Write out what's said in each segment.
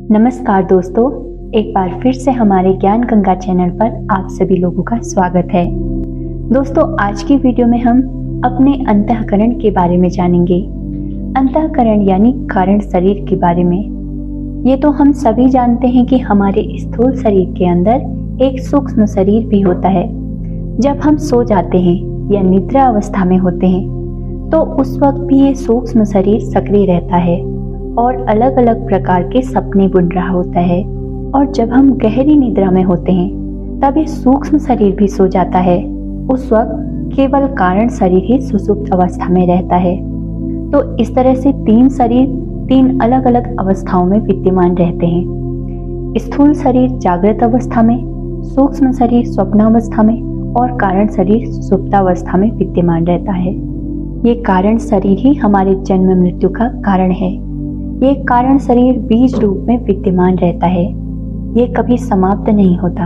नमस्कार दोस्तों, एक बार फिर से हमारे ज्ञान गंगा चैनल पर आप सभी लोगों का स्वागत है। दोस्तों, आज की वीडियो में हम अपने अंतःकरण के बारे में जानेंगे। अंतःकरण यानी कारण शरीर के बारे में। ये तो हम सभी जानते हैं कि हमारे स्थूल शरीर के अंदर एक सूक्ष्म शरीर भी होता है। जब हम सो जाते हैं या निद्रा अवस्था में होते हैं तो उस वक्त भी ये सूक्ष्म शरीर सक्रिय रहता है और अलग अलग प्रकार के सपने बुन रहा होता है। और जब हम गहरी निद्रा में होते हैं तब ये सूक्ष्म शरीर भी सो जाता है। उस वक्त केवल कारण शरीर ही सुषुप्त अवस्था में रहता है। तो इस तरह से तीन शरीर तीन अलग अलग अवस्थाओं में विद्यमान रहते हैं। स्थूल शरीर जागृत अवस्था में, सूक्ष्म शरीर स्वप्नावस्था में और कारण शरीर सुषुप्तावस्था में विद्यमान रहता है। ये कारण शरीर ही हमारे जन्म मृत्यु का कारण है। ये कारण शरीर बीज रूप में विद्यमान रहता है। ये कभी समाप्त नहीं होता।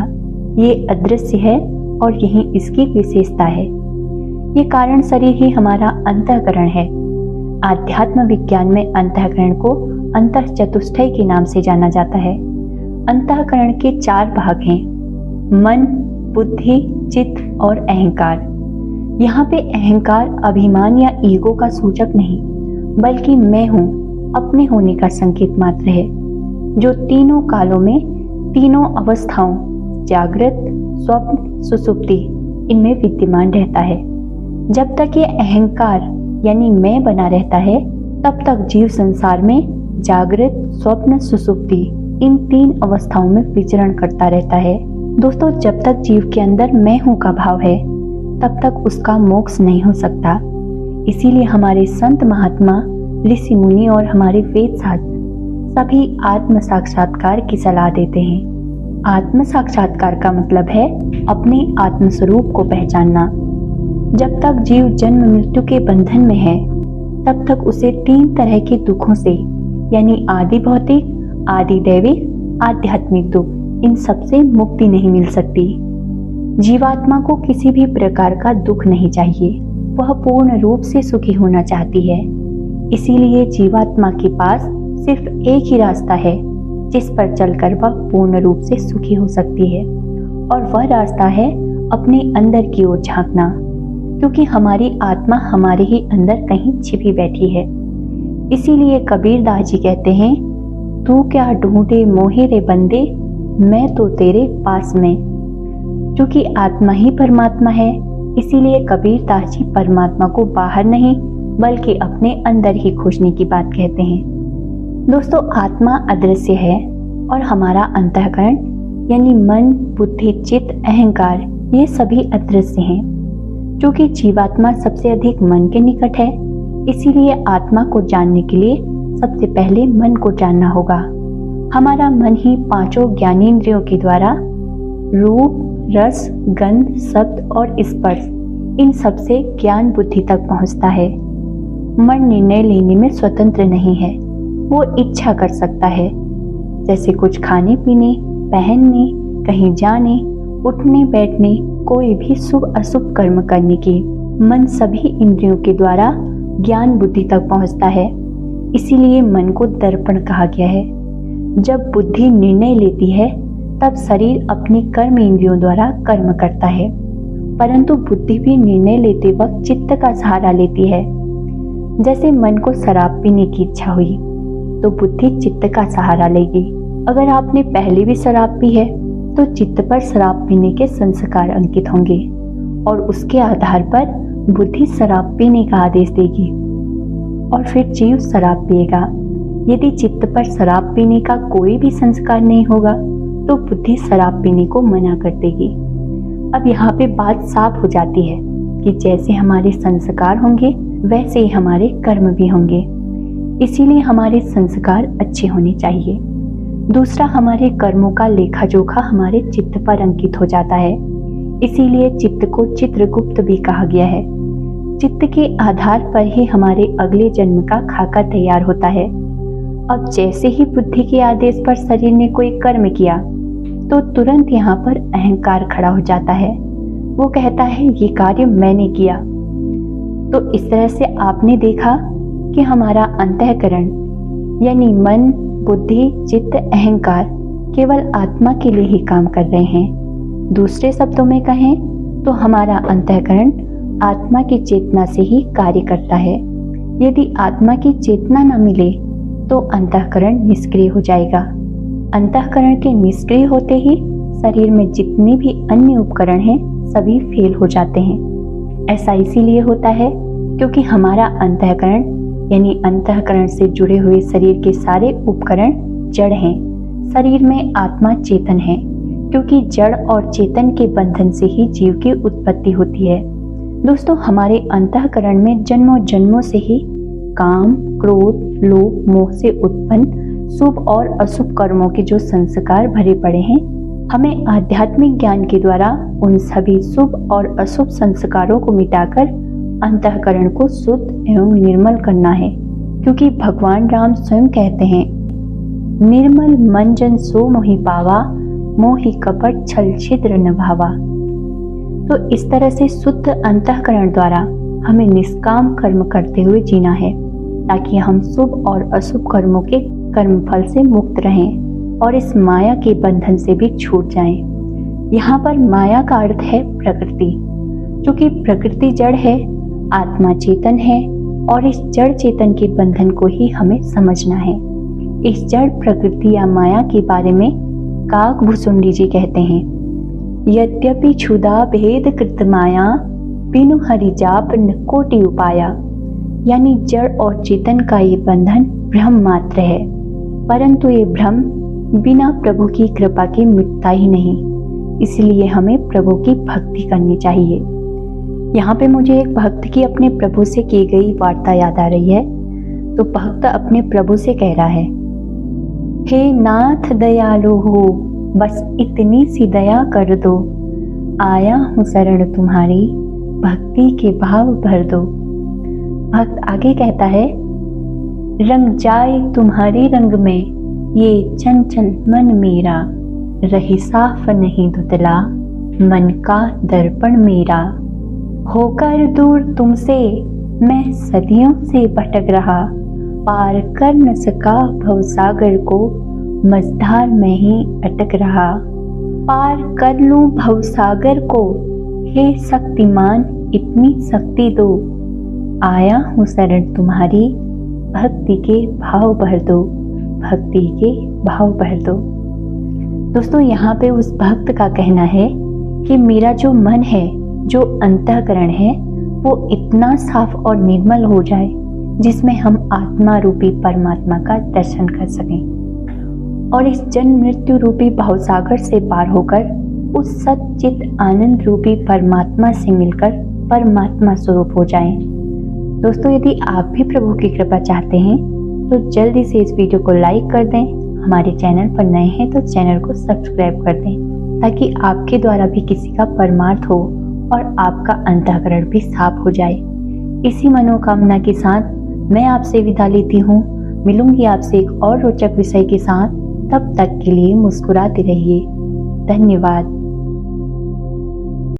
ये अदृश्य है और यही इसकी विशेषता है। ये कारण शरीर ही हमारा अंतःकरण है। आध्यात्म विज्ञान में अंतःकरण को अंतःचतुष्टय के नाम से जाना जाता है। अंतःकरण के 4 भाग हैं: मन, बुद्धि, चित्त और अहंकार। यहाँ पे अहंकार अभिमान या ईगो का सूचक नहीं, बल्कि मैं हूँ, अपने होने का संकेत मात्र है, जो तीनों कालों में, तीनों अवस्थाओं, जागृत, स्वप्न, सुषुप्ति, इनमें विद्यमान रहता है। जब तक ये अहंकार यानी मैं बना रहता है तब तक जीव संसार में जागृत, स्वप्न, सुषुप्ति इन 3 अवस्थाओं में विचरण करता रहता है। दोस्तों, जब तक जीव के अंदर मैं हूँ का भाव है तब तक उसका मोक्ष नहीं हो सकता। इसीलिए हमारे संत महात्मा, ऋषि मुनि और हमारे वेद शास्त्र सभी आत्म साक्षात्कार की सलाह देते हैं। आत्म साक्षात्कार का मतलब है अपने आत्म स्वरूप को पहचानना। जब तक जीव जन्म मृत्यु के बंधन में है तब तक उसे 3 तरह के दुखों से यानी आदि भौतिक, आदि दैविक, आध्यात्मिक दुख, इन सबसे मुक्ति नहीं मिल सकती। जीवात्मा को किसी भी प्रकार का दुख नहीं चाहिए। वह पूर्ण रूप से सुखी होना चाहती है। इसीलिए जीवात्मा के पास सिर्फ एक ही रास्ता है जिस पर चलकर वह पूर्ण रूप से सुखी हो सकती है, और वह रास्ता है अपने अंदर की ओर झांकना, क्योंकि हमारी आत्मा हमारे ही अंदर कहीं छिपी बैठी है। इसीलिए कबीरदास जी कहते हैं, तू क्या ढूंढे मोहे रे बंदे, मैं तो तेरे पास में। क्योंकि आत्मा ही परमात्मा है, इसीलिए कबीरदास जी परमात्मा को बाहर नहीं बल्कि अपने अंदर ही खोजने की बात कहते हैं। दोस्तों, आत्मा अदृश्य है और हमारा अंतःकरण यानी मन, बुद्धि, चित्त, अहंकार ये सभी अदृश्य हैं। क्योंकि जीवात्मा सबसे अधिक मन के निकट है, इसीलिए आत्मा को जानने के लिए सबसे पहले मन को जानना होगा। हमारा मन ही 5 ज्ञानेंद्रियों के द्वारा रूप, रस, गंध, शब्द और स्पर्श, इन सबसे ज्ञान बुद्धि तक पहुंचता है। मन निर्णय लेने में स्वतंत्र नहीं है। वो इच्छा कर सकता है, जैसे कुछ खाने पीने, पहनने, कहीं जाने, उठने बैठने, कोई भी शुभ अशुभ कर्म करने की। मन सभी इंद्रियों के द्वारा ज्ञान बुद्धि तक पहुंचता है। इसीलिए मन को दर्पण कहा गया है। जब बुद्धि निर्णय लेती है तब शरीर अपनी कर्म इंद्रियों द्वारा कर्म करता है, परंतु बुद्धि भी निर्णय लेते वक्त चित्त का सहारा लेती है। जैसे मन को शराब पीने की इच्छा हुई तो बुद्धि चित्त का सहारा लेगी। अगर आपने पहले भी शराब पी है तो चित्त पर शराब पीने के संस्कार अंकित होंगे और उसके आधार पर बुद्धि शराब पीने का आदेश देगी और फिर जीव शराब पिएगा। यदि चित्त पर शराब पीने का कोई भी संस्कार नहीं होगा तो बुद्धि शराब पीने को मना कर देगी। अब यहाँ पे बात साफ हो जाती है कि जैसे हमारे संस्कार होंगे वैसे ही हमारे कर्म भी होंगे। इसीलिए हमारे संस्कार अच्छे होने चाहिए। दूसरा, हमारे कर्मों का लेखा जोखा हमारे चित्त पर अंकित हो जाता है। इसीलिए चित्त को चित्रगुप्त भी कहा गया है। चित्त के आधार पर ही हमारे अगले जन्म का खाका तैयार होता है। अब जैसे ही बुद्धि के आदेश पर शरीर ने कोई कर्म किया तो तुरंत यहाँ पर अहंकार खड़ा हो जाता है। वो कहता है, ये कार्य मैंने किया। तो इस तरह से आपने देखा कि हमारा अंतःकरण यानी मन, बुद्धि, चित्त, अहंकार केवल आत्मा के लिए ही काम कर रहे हैं। दूसरे शब्दों में कहें तो हमारा अंतःकरण आत्मा की चेतना से ही कार्य करता है। यदि आत्मा की चेतना न मिले तो अंतःकरण निष्क्रिय हो जाएगा। अंतःकरण के निष्क्रिय होते ही शरीर में जितने भी अन्य उपकरण हैं सभी फेल हो जाते हैं। ऐसा इसीलिए होता है क्योंकि हमारा अंतःकरण यानी अंतःकरण से जुड़े हुए शरीर के सारे उपकरण जड़ हैं। शरीर में आत्मा चेतन है, क्योंकि जड़ और चेतन के बंधन से ही जीव की उत्पत्ति होती है। दोस्तों, हमारे अंतःकरण में जन्मों जन्मों से ही काम, क्रोध, लोभ, मोह से उत्पन्न शुभ और अशुभ कर्मों के जो संस्कार भरे पड़े हैं, हमें आध्यात्मिक ज्ञान के द्वारा उन सभी शुभ और अशुभ संस्कारों को मिटाकर अंतःकरण को शुद्ध एवं निर्मल करना है। क्योंकि भगवान राम स्वयं कहते हैं, निर्मल मन जन सो मोहि पावा, मोहि कपट छल छिद्र न भावा। तो इस तरह से शुद्ध अंतःकरण द्वारा हमें निष्काम कर्म करते हुए जीना है, ताकि हम शुभ और अशुभ कर्मों के कर्मफल से मुक्त रहें और इस माया के बंधन से भी छूट जाएं। यहाँ पर माया का अर्थ है प्रकृति, क्योंकि प्रकृति जड़ है, आत्मा चेतन है और इस जड़ चेतन के बंधन को ही हमें समझना है। इस जड़ प्रकृति या माया के बारे में काकभूषुंडी जी कहते हैं, यद्यपि क्षुधा भेद कृत माया, बिनु हरि जाप न कोटि उपाया। यानी जड़ और चेतन का ये बंधन भ्रम मात्र है, परंतु ये भ्रम बिना प्रभु की कृपा के मिटता ही नहीं। इसलिए हमें प्रभु की भक्ति करनी चाहिए। यहाँ पे मुझे एक भक्त की अपने प्रभु से की गई वार्ता याद आ रही है। तो भक्त अपने प्रभु से कह रहा है, हे नाथ दयालु हो, बस इतनी सी दया कर दो, आया हूँ शरण तुम्हारी, भक्ति के भाव भर दो। भक्त आगे कहता है, रंग जाए तुम्हारे रंग में ये चंचल मन मेरा, रही साफ नहीं धुतला मन का दर्पण मेरा। होकर दूर तुमसे मैं सदियों से भटक रहा, पार कर न सका भवसागर को, मझधार में ही अटक रहा। पार कर लूं भवसागर को, हे शक्तिमान इतनी शक्ति दो, आया हूँ शरण तुम्हारी, भक्ति के भाव भर दो, भक्ति के भाव भर दो। दोस्तों, यहाँ पे उस भक्त का कहना है कि मेरा जो मन है, जो अंतःकरण है, वो इतना साफ और निर्मल हो जाए जिसमें हम आत्मा रूपी परमात्मा का दर्शन कर सकें और इस जन्म मृत्यु रूपी भवसागर से पार होकर उस सच्चित आनंद रूपी परमात्मा से मिलकर परमात्मा स्वरूप हो जाएं। दोस्तों, यदि आप भी प्रभु की कृपा चाहते हैं तो जल्दी से इस वीडियो को लाइक कर दें। हमारे चैनल पर नए हैं तो चैनल को सब्सक्राइब कर दें, ताकि आपके द्वारा भी किसी का परमार्थ हो और आपका अंतःकरण भी साफ हो जाए। इसी मनोकामना के साथ मैं आपसे विदा लेती हूँ। मिलूंगी आपसे एक और रोचक विषय के साथ। तब तक के लिए मुस्कुराते रहिए। धन्यवाद।